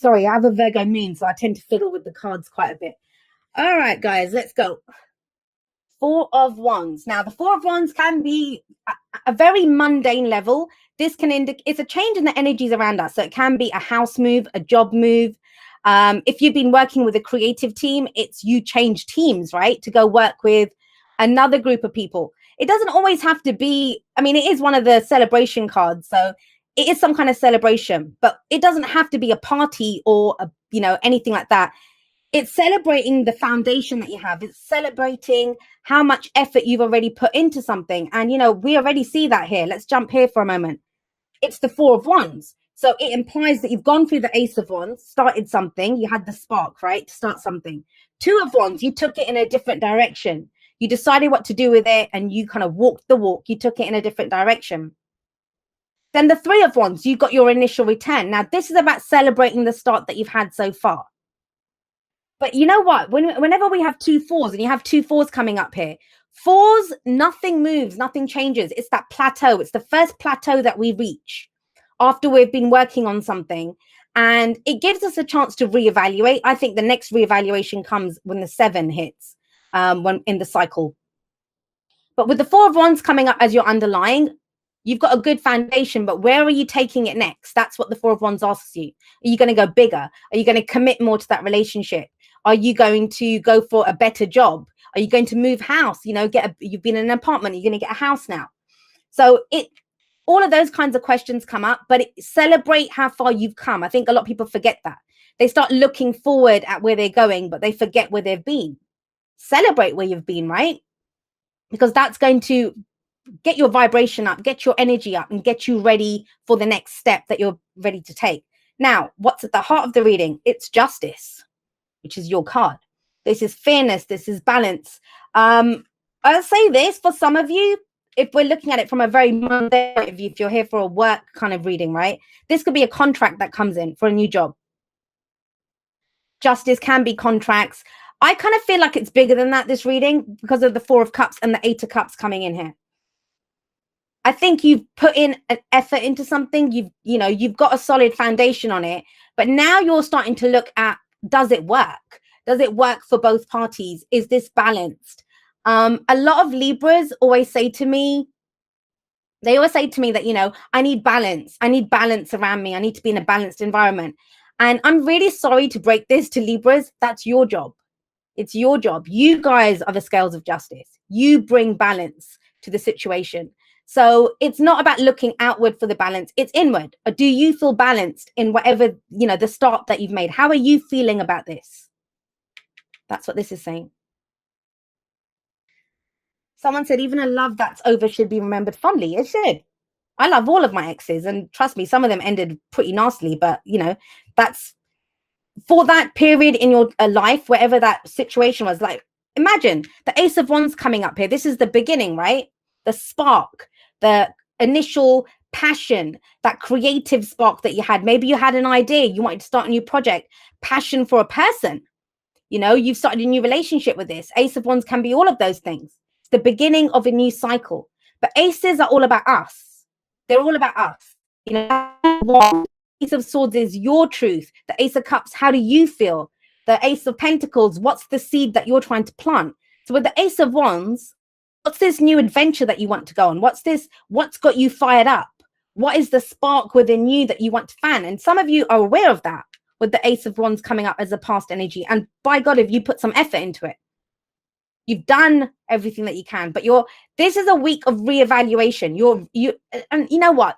Sorry, I have a Virgo moon, so I tend to fiddle with the cards quite a bit. All right, guys, let's go. Four of Wands. Now, the Four of Wands can be a very mundane level. This can indicate it's a change in the energies around us. So it can be a house move, a job move. If you've been working with a creative team, it's you change teams, right? To go work with another group of people. It doesn't always have to be, I mean, it is one of the celebration cards. So it is some kind of celebration, but it doesn't have to be a party or anything like that. It's celebrating the foundation that you have. It's celebrating how much effort you've already put into something. And, we already see that here. Let's jump here for a moment. It's the Four of Wands. So it implies that you've gone through the Ace of Wands, started something. You had the spark, right? To start something. Two of Wands, you took it in a different direction. You decided what to do with it and you kind of walked the walk. You took it in a different direction. Then the Three of Wands, you got your initial return. Now, this is about celebrating the start that you've had so far. But you know what? Whenever we have two fours, and you have two fours coming up here, fours, nothing moves, nothing changes. It's that plateau. It's the first plateau that we reach after we've been working on something. And it gives us a chance to reevaluate. I think the next reevaluation comes when the 7 hits, when in the cycle. But with the Four of Wands coming up as your underlying, you've got a good foundation, but where are you taking it next? That's what the Four of Wands asks you. Are you going to go bigger? Are you going to commit more to that relationship? Are you going to go for a better job? Are you going to move house? You've been in an apartment, you're going to get a house now. So all of those kinds of questions come up, but celebrate how far you've come. I think a lot of people forget that. They start looking forward at where they're going, but they forget where they've been. Celebrate where you've been, right? Because that's going to get your vibration up, get your energy up, and get you ready for the next step that you're ready to take. Now, what's at the heart of the reading? It's justice, which is your card. This is fairness. This is balance. I'll say this for some of you, if we're looking at it from a very mundane point of view, if you're here for a work kind of reading, right? This could be a contract that comes in for a new job. Justice can be contracts. I kind of feel like it's bigger than that, this reading, because of the Four of Cups and the Eight of Cups coming in here. I think you've put in an effort into something. You've got a solid foundation on it, but now you're starting to look at, does it work? Does it work for both parties? Is this balanced? A lot of Libras always say to me that, I need balance. I need balance around me. I need to be in a balanced environment. And I'm really sorry to break this to Libras. That's your job. It's your job. You guys are the scales of justice. You bring balance to the situation. So it's not about looking outward for the balance. It's inward. Or do you feel balanced in whatever, the start that you've made? How are you feeling about this? That's what this is saying. Someone said, even a love that's over should be remembered fondly. It should. I love all of my exes. And trust me, some of them ended pretty nastily. But, that's for that period in your life, wherever that situation was. Like, imagine the Ace of Wands coming up here. This is the beginning, right? The spark, the initial passion, that creative spark that you had. Maybe you had an idea, you wanted to start a new project, passion for a person. You've started a new relationship with this. Ace of Wands can be all of those things. It's the beginning of a new cycle. But aces are all about us. They're all about us. Ace of Swords is your truth. The Ace of Cups, how do you feel? The Ace of Pentacles, what's the seed that you're trying to plant? So with the Ace of Wands, what's this new adventure that you want to go on? What's got you fired up? What is the spark within you that you want to fan? And some of you are aware of that with the Ace of Wands coming up as a past energy. And by God, if you put some effort into it, you've done everything that you can. But this is a week of reevaluation. And you know what?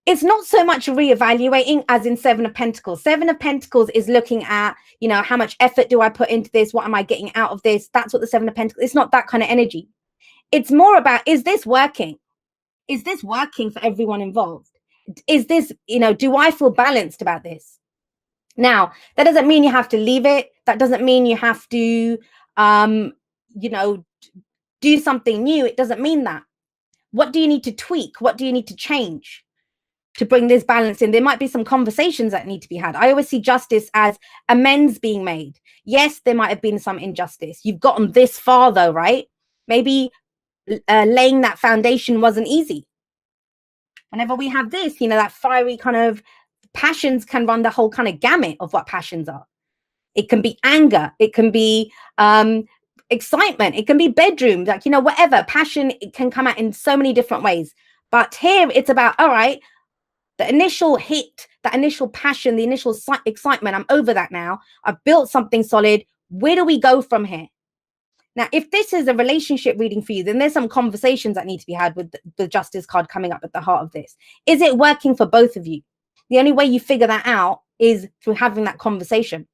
It's not so much reevaluating as in Seven of Pentacles. Seven of Pentacles is looking at, how much effort do I put into this? What am I getting out of this? That's what the Seven of Pentacles, it's not that kind of energy. It's more about, is this working? Is this working for everyone involved? Is this, do I feel balanced about this? Now, that doesn't mean you have to leave it. That doesn't mean you have to, do something new. It doesn't mean that. What do you need to tweak? What do you need to change to bring this balance in? There might be some conversations that need to be had. I always see justice as amends being made. Yes, there might have been some injustice. You've gotten this far though, right? Maybe laying that foundation wasn't easy. Whenever we have this, that fiery kind of passions can run the whole kind of gamut of what passions are. It can be anger, it can be excitement, it can be bedroom, like, you know, whatever. Passion, it can come out in so many different ways. But here it's about, all right, the initial hit, that initial passion, the initial excitement, I'm over that now. I've built something solid. Where do we go from here? Now, if this is a relationship reading for you, then there's some conversations that need to be had with the Justice card coming up at the heart of this. Is it working for both of you? The only way you figure that out is through having that conversation.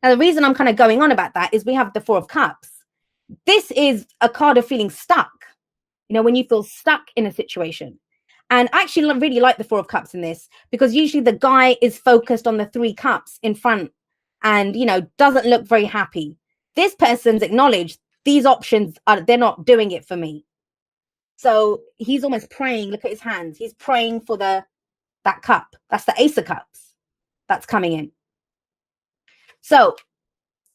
Now, the reason I'm kind of going on about that is we have the Four of Cups. This is a card of feeling stuck. You know, when you feel stuck in a situation. And I actually really like the Four of Cups in this, because usually the guy is focused on the Three Cups in front and, you know, doesn't look very happy. This person's acknowledged these options they're not doing it for me. So he's almost praying. Look at his hands. He's praying for that cup. That's the Ace of Cups that's coming in. So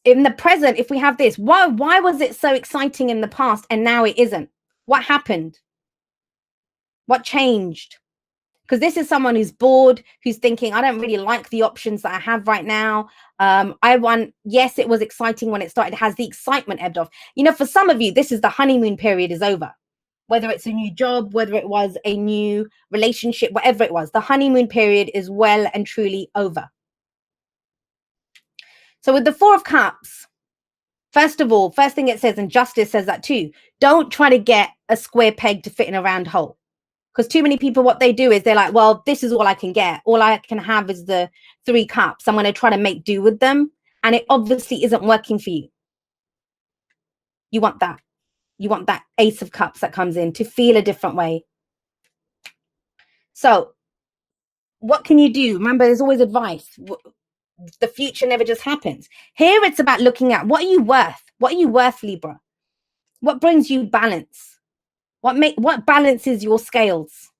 in the present, if we have this, why was it so exciting in the past and now it isn't? What happened? What changed? Because this is someone who's bored, who's thinking, I don't really like the options that I have right now. Yes, it was exciting when it started. It has the excitement ebbed off. You know, for some of you, this is the honeymoon period is over. Whether it's a new job, whether it was a new relationship, whatever it was, the honeymoon period is well and truly over. So with the Four of Cups, first of all, first thing it says, and Justice says that too, don't try to get a square peg to fit in a round hole. Because too many people, what they do is they're like, well, this is all I can get. All I can have is the Three Cups. I'm going to try to make do with them. And it obviously isn't working for you. You want that. You want that Ace of Cups that comes in to feel a different way. So what can you do? Remember, there's always advice. The future never just happens. Here it's about looking at, what are you worth? What are you worth, Libra? What brings you balance? What balances your scales?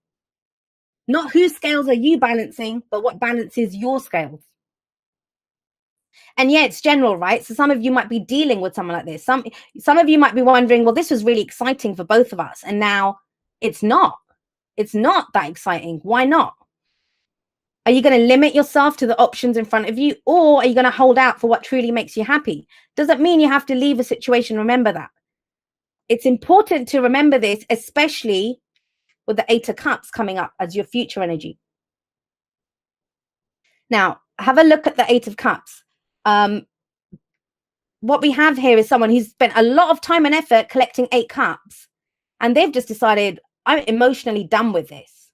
Not whose scales are you balancing, but what balances your scales. And yeah, it's general, right? So some of you might be dealing with someone like this. Some of you might be wondering, well, this was really exciting for both of us, and now it's not. It's not that exciting. Why not? Are you going to limit yourself to the options in front of you, or are you going to hold out for what truly makes you happy? Doesn't mean you have to leave a situation. Remember that. It's important to remember this, especially with the Eight of Cups coming up as your future energy. Now, have a look at the Eight of Cups. What we have here is someone who's spent a lot of time and effort collecting 8 cups, and they've just decided, I'm emotionally done with this.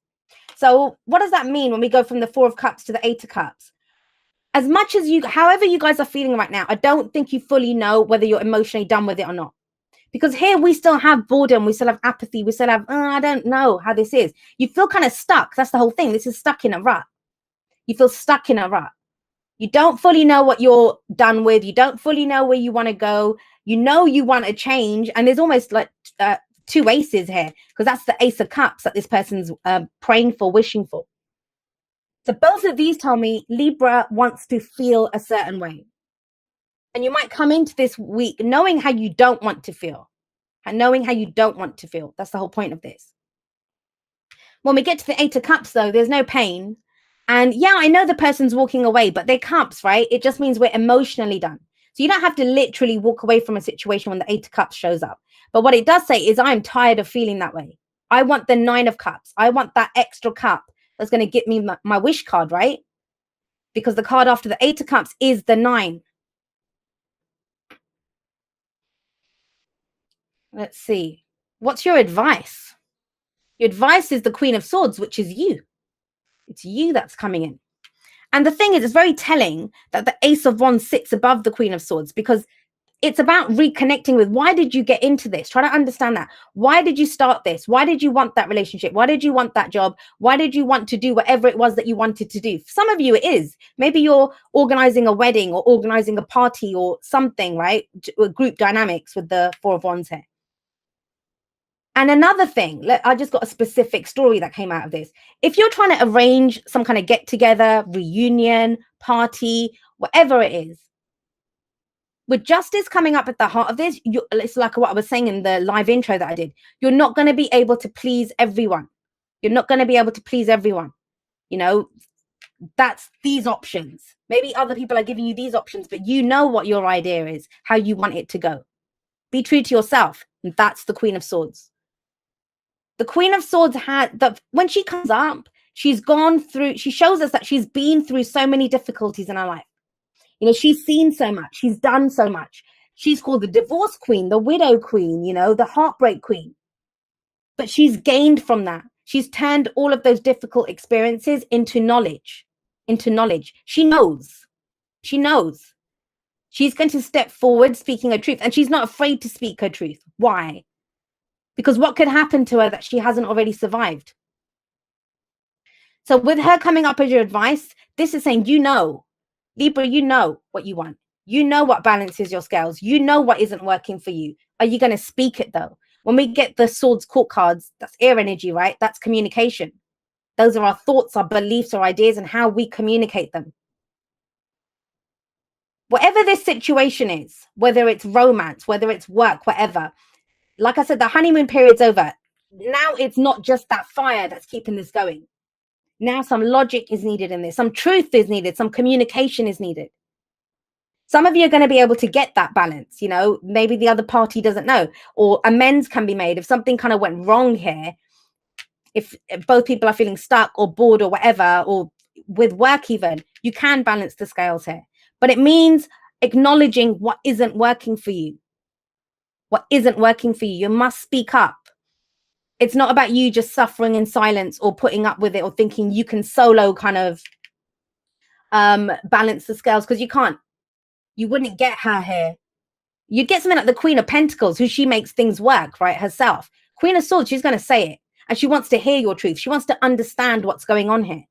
So what does that mean when we go from the Four of Cups to the Eight of Cups? As much as however you guys are feeling right now, I don't think you fully know whether you're emotionally done with it or not. Because here we still have boredom, we still have apathy, we still have, I don't know how this is. You feel kind of stuck. That's the whole thing. This is stuck in a rut. You feel stuck in a rut. You don't fully know what you're done with. You don't fully know where you want to go. You know you want to change. And there's almost like 2 aces here, because that's the Ace of Cups that this person's praying for, wishing for. So both of these tell me Libra wants to feel a certain way. And you might come into this week knowing how you don't want to feel. And knowing how you don't want to feel. That's the whole point of this. When we get to the Eight of Cups, though, there's no pain. And yeah, I know the person's walking away, but they're cups, right? It just means we're emotionally done. So you don't have to literally walk away from a situation when the Eight of Cups shows up. But what it does say is, I'm tired of feeling that way. I want the Nine of Cups. I want that extra cup that's going to get me my wish card, right? Because the card after the Eight of Cups is the 9. Let's see. What's your advice? Your advice is the Queen of Swords, which is you. It's you that's coming in. And the thing is, it's very telling that the Ace of Wands sits above the Queen of Swords, because it's about reconnecting with, why did you get into this? Try to understand that. Why did you start this? Why did you want that relationship? Why did you want that job? Why did you want to do whatever it was that you wanted to do? For some of you, it is. Maybe you're organizing a wedding or organizing a party or something, right? Group dynamics with the Four of Wands here. And another thing, I just got a specific story that came out of this. If you're trying to arrange some kind of get together, reunion, party, whatever it is, with Justice coming up at the heart of this, it's like what I was saying in the live intro that I did. You're not going to be able to please everyone. You're not going to be able to please everyone. You know, That's these options. Maybe other people are giving you these options, but you know what your idea is, how you want it to go. Be true to yourself. And that's the Queen of Swords. The Queen of Swords had that when she comes up, she's gone through, she shows us that she's been through so many difficulties in her life. You know, she's seen so much, she's done so much. She's called the divorce queen, the widow queen, you know, the heartbreak queen. But she's gained from that. She's turned all of those difficult experiences into knowledge, into knowledge. She knows. She knows. She's going to step forward speaking her truth. And she's not afraid to speak her truth. Why? Because what could happen to her that she hasn't already survived? So with her coming up as your advice, this is saying, you know, Libra, you know what you want. You know what balances your scales. You know what isn't working for you. Are you going to speak it though? When we get the Swords Court cards, that's air energy, right? That's communication. Those are our thoughts, our beliefs, our ideas, and how we communicate them. Whatever this situation is, whether it's romance, whether it's work, whatever, like I said, the honeymoon period's over. Now it's not just that fire that's keeping this going. Now some logic is needed in this. Some truth is needed. Some communication is needed. Some of you are going to be able to get that balance. You know, maybe the other party doesn't know, or amends can be made. If something kind of went wrong here, if both people are feeling stuck or bored or whatever, or with work even, you can balance the scales here. But it means acknowledging what isn't working for you. What isn't working for you. You must speak up. It's not about you just suffering in silence or putting up with it or thinking you can solo kind of balance the scales, because you can't. You wouldn't get her here. You'd get something like the Queen of Pentacles, who she makes things work, right, herself. Queen of Swords, she's going to say it. And she wants to hear your truth. She wants to understand what's going on here.